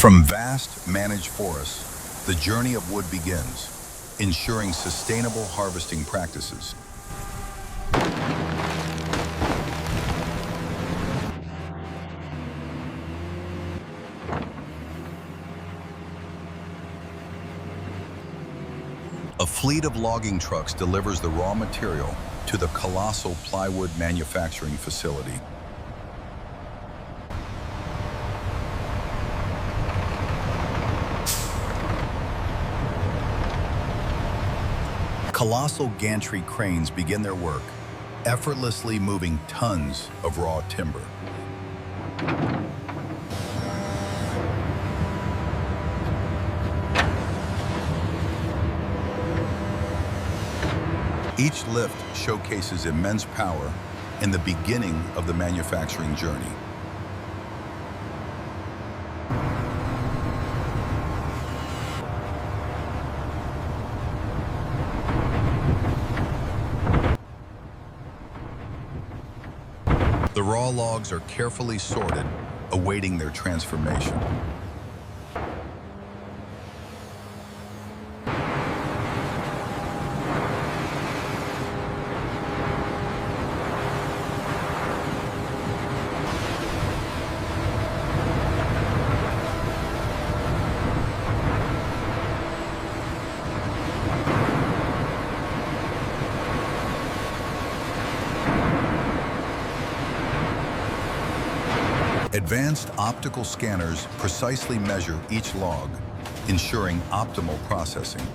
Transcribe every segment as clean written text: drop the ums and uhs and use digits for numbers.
From vast managed forests, the journey of wood begins, ensuring sustainable harvesting practices. A fleet of logging trucks delivers the raw material to the colossal plywood manufacturing facility. Colossal gantry cranes begin their work, effortlessly moving tons of raw timber. Each lift showcases immense power and the beginning of the manufacturing journey. The raw logs are carefully sorted, awaiting their transformation. Advanced optical scanners precisely measure each log, ensuring optimal processing.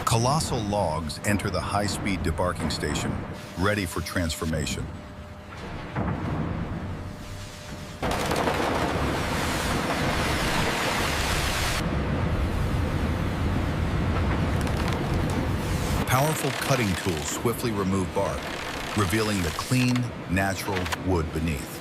Colossal logs enter the high-speed debarking station, ready for transformation. Powerful cutting tools swiftly remove bark, revealing the clean, natural wood beneath.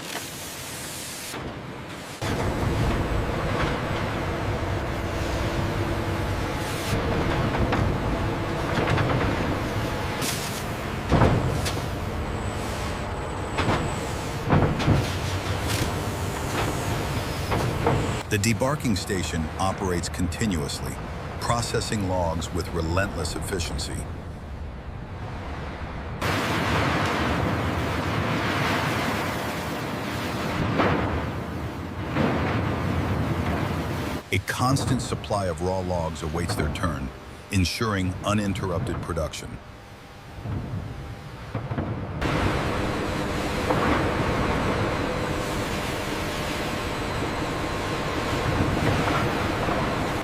The debarking station operates continuously, processing logs with relentless efficiency. A constant supply of raw logs awaits their turn, ensuring uninterrupted production.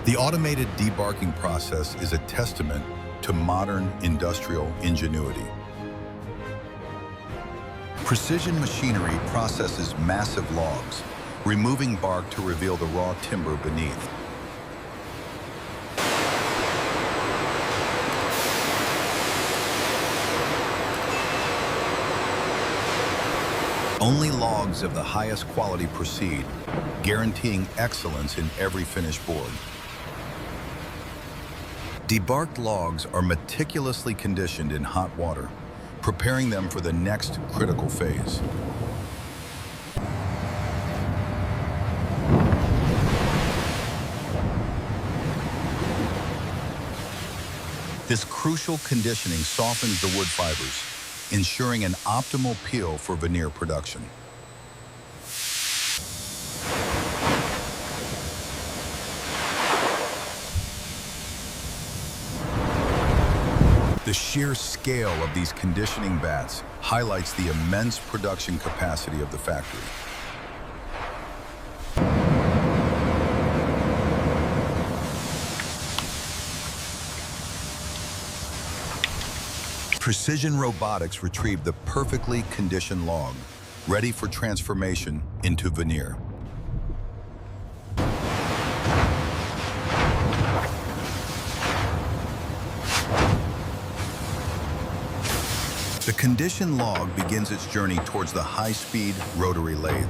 The automated debarking process is a testament to modern industrial ingenuity. Precision machinery processes massive logs, removing bark to reveal the raw timber beneath. Only logs of the highest quality proceed, guaranteeing excellence in every finished board. Debarked logs are meticulously conditioned in hot water, preparing them for the next critical phase. This crucial conditioning softens the wood fibers, ensuring an optimal peel for veneer production. The sheer scale of these conditioning vats highlights the immense production capacity of the factory. Precision robotics retrieved the perfectly conditioned log, ready for transformation into veneer. The condition log begins its journey towards the high-speed rotary lathe.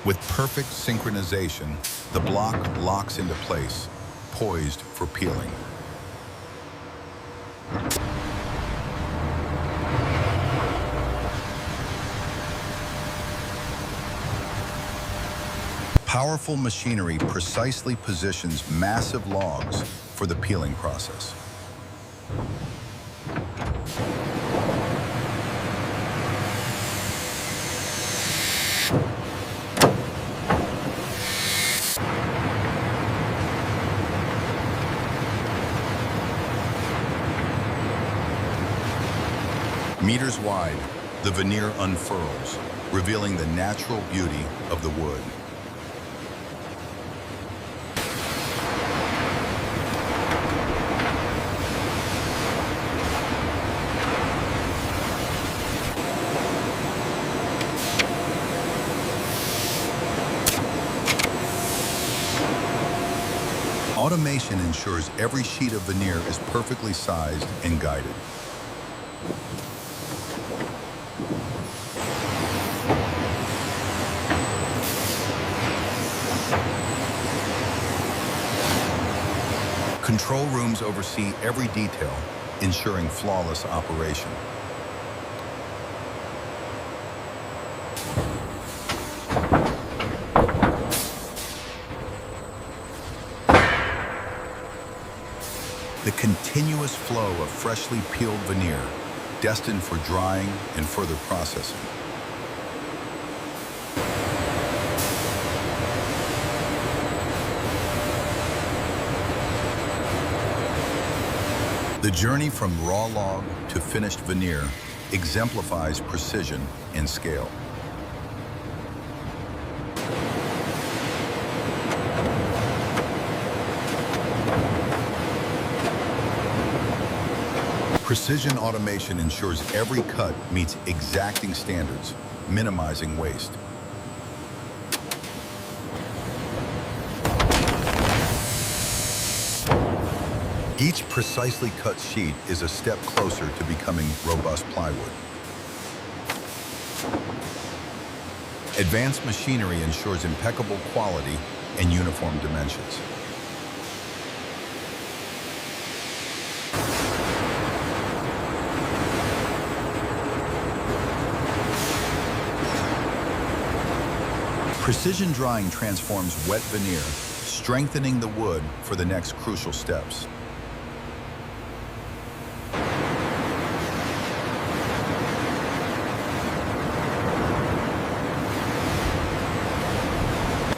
With perfect synchronization, the block locks into place, poised for peeling. Powerful machinery precisely positions massive logs for the peeling process. Meters wide, the veneer unfurls, revealing the natural beauty of the wood. Automation ensures every sheet of veneer is perfectly sized and guided. Control rooms oversee every detail, ensuring flawless operation. The continuous flow of freshly peeled veneer, destined for drying and further processing. The journey from raw log to finished veneer exemplifies precision and scale. Precision automation ensures every cut meets exacting standards, minimizing waste. Each precisely cut sheet is a step closer to becoming robust plywood. Advanced machinery ensures impeccable quality and uniform dimensions. Precision drying transforms wet veneer, strengthening the wood for the next crucial steps.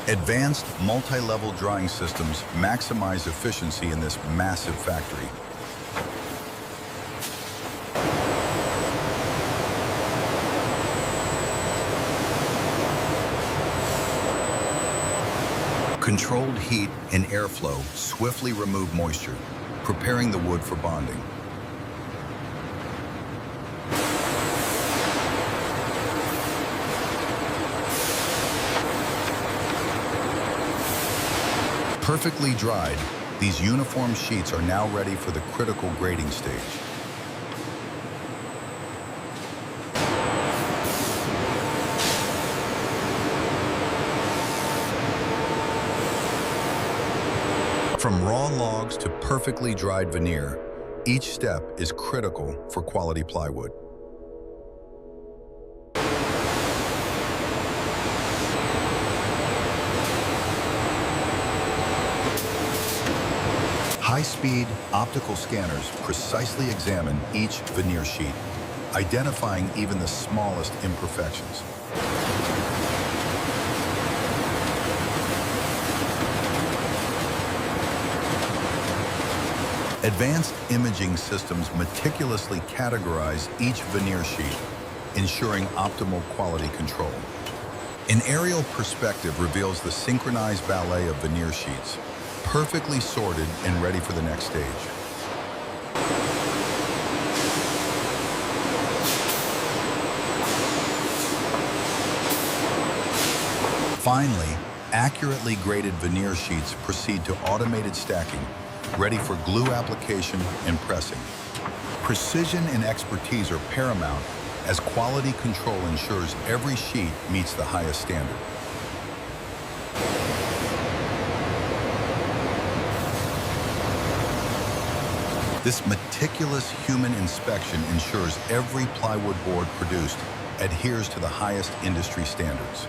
Advanced multi-level drying systems maximize efficiency in this massive factory. Controlled heat and airflow swiftly remove moisture, preparing the wood for bonding. Perfectly dried, these uniform sheets are now ready for the critical grading stage. From raw logs to perfectly dried veneer, each step is critical for quality plywood. High-speed optical scanners precisely examine each veneer sheet, identifying even the smallest imperfections. Advanced imaging systems meticulously categorize each veneer sheet, ensuring optimal quality control. An aerial perspective reveals the synchronized ballet of veneer sheets, perfectly sorted and ready for the next stage. Finally, accurately graded veneer sheets proceed to automated stacking, ready for glue application and pressing. Precision and expertise are paramount as quality control ensures every sheet meets the highest standard. This meticulous human inspection ensures every plywood board produced adheres to the highest industry standards.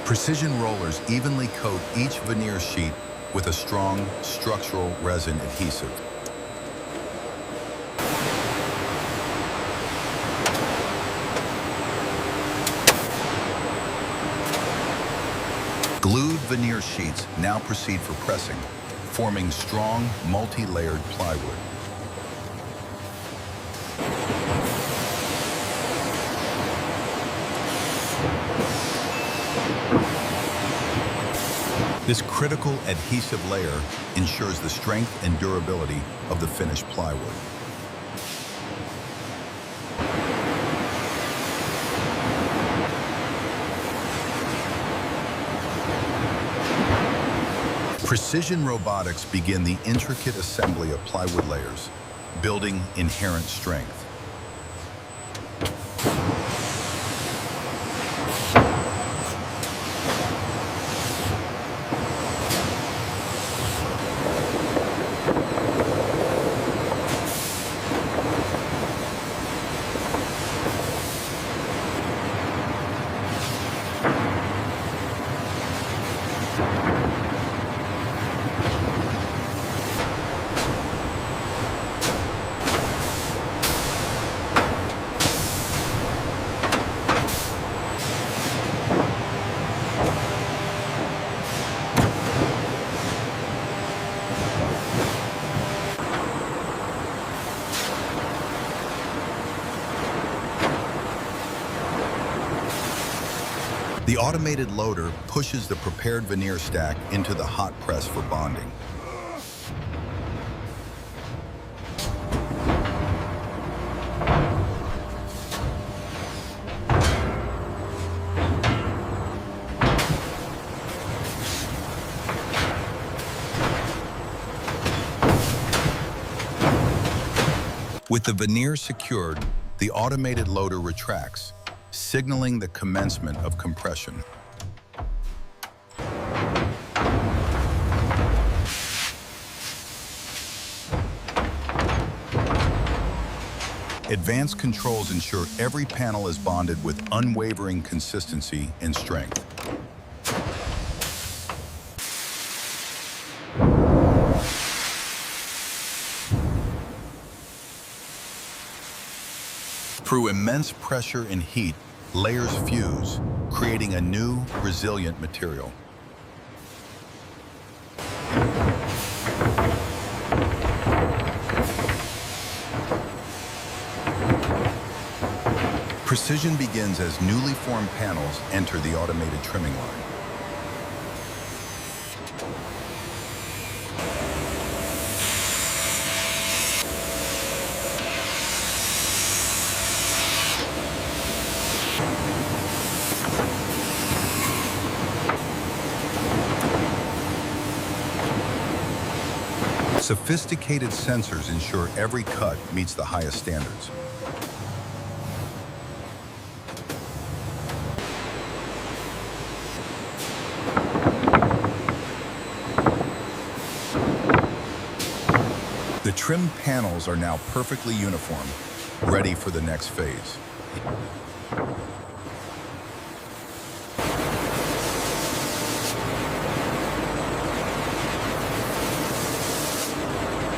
Precision rollers evenly coat each veneer sheet with a strong structural resin adhesive. Glued veneer sheets now proceed for pressing, forming strong, multi-layered plywood. This critical adhesive layer ensures the strength and durability of the finished plywood. Precision robotics begin the intricate assembly of plywood layers, building inherent strength. The automated loader pushes the prepared veneer stack into the hot press for bonding. With the veneer secured, the automated loader retracts, signaling the commencement of compression. Advanced controls ensure every panel is bonded with unwavering consistency and strength. Through immense pressure and heat, layers fuse, creating a new, resilient material. Precision begins as newly formed panels enter the automated trimming line. Sophisticated sensors ensure every cut meets the highest standards. The trimmed panels are now perfectly uniform, ready for the next phase.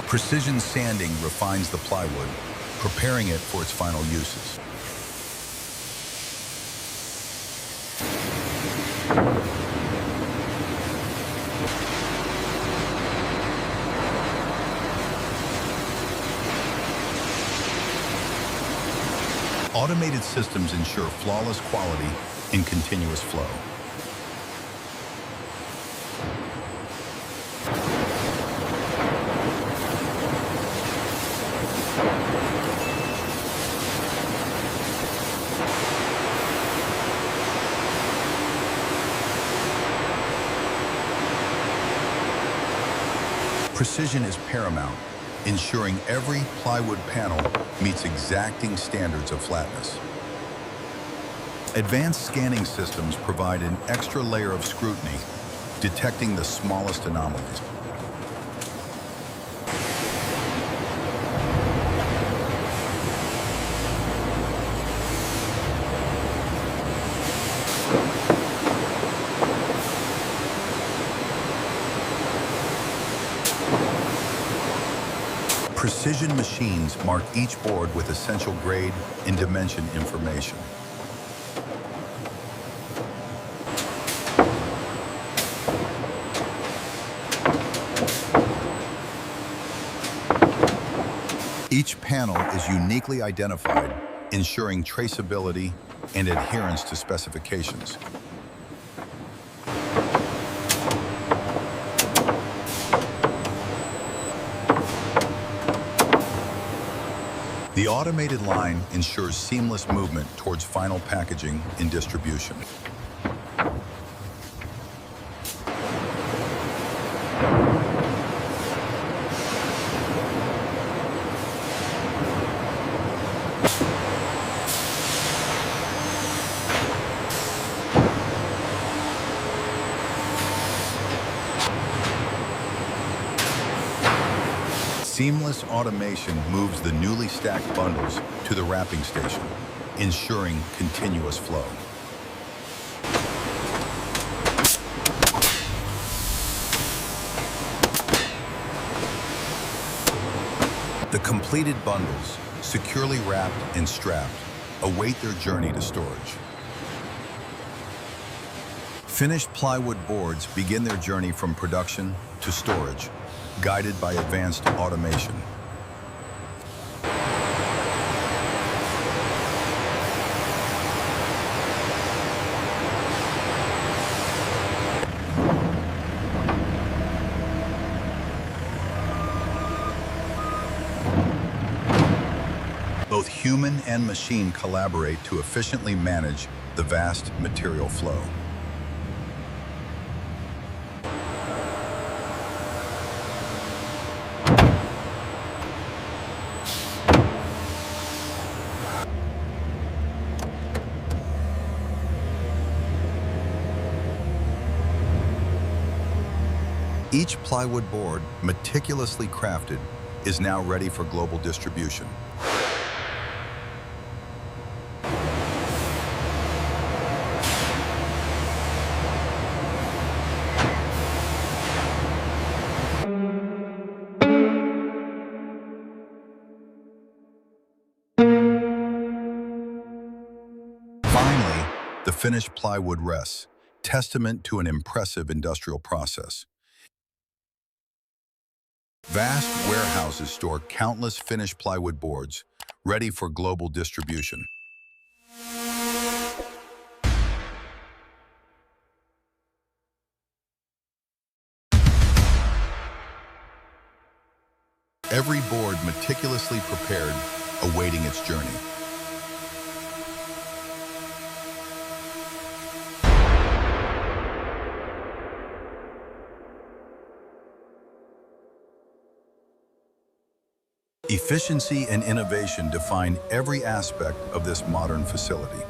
Precision sanding refines the plywood, preparing it for its final uses. Automated systems ensure flawless quality and continuous flow. Precision is paramount, ensuring every plywood panel meets exacting standards of flatness. Advanced scanning systems provide an extra layer of scrutiny, detecting the smallest anomalies. Precision machines mark each board with essential grade and dimension information. Each panel is uniquely identified, ensuring traceability and adherence to specifications. The automated line ensures seamless movement towards final packaging and distribution. Seamless automation moves the newly stacked bundles to the wrapping station, ensuring continuous flow. The completed bundles, securely wrapped and strapped, await their journey to storage. Finished plywood boards begin their journey from production to storage, guided by advanced automation. Both human and machine collaborate to efficiently manage the vast material flow. Each plywood board, meticulously crafted, is now ready for global distribution. Finally, the finished plywood rests, testament to an impressive industrial process. Vast warehouses store countless finished plywood boards, ready for global distribution. Every board meticulously prepared, awaiting its journey. Efficiency and innovation define every aspect of this modern facility.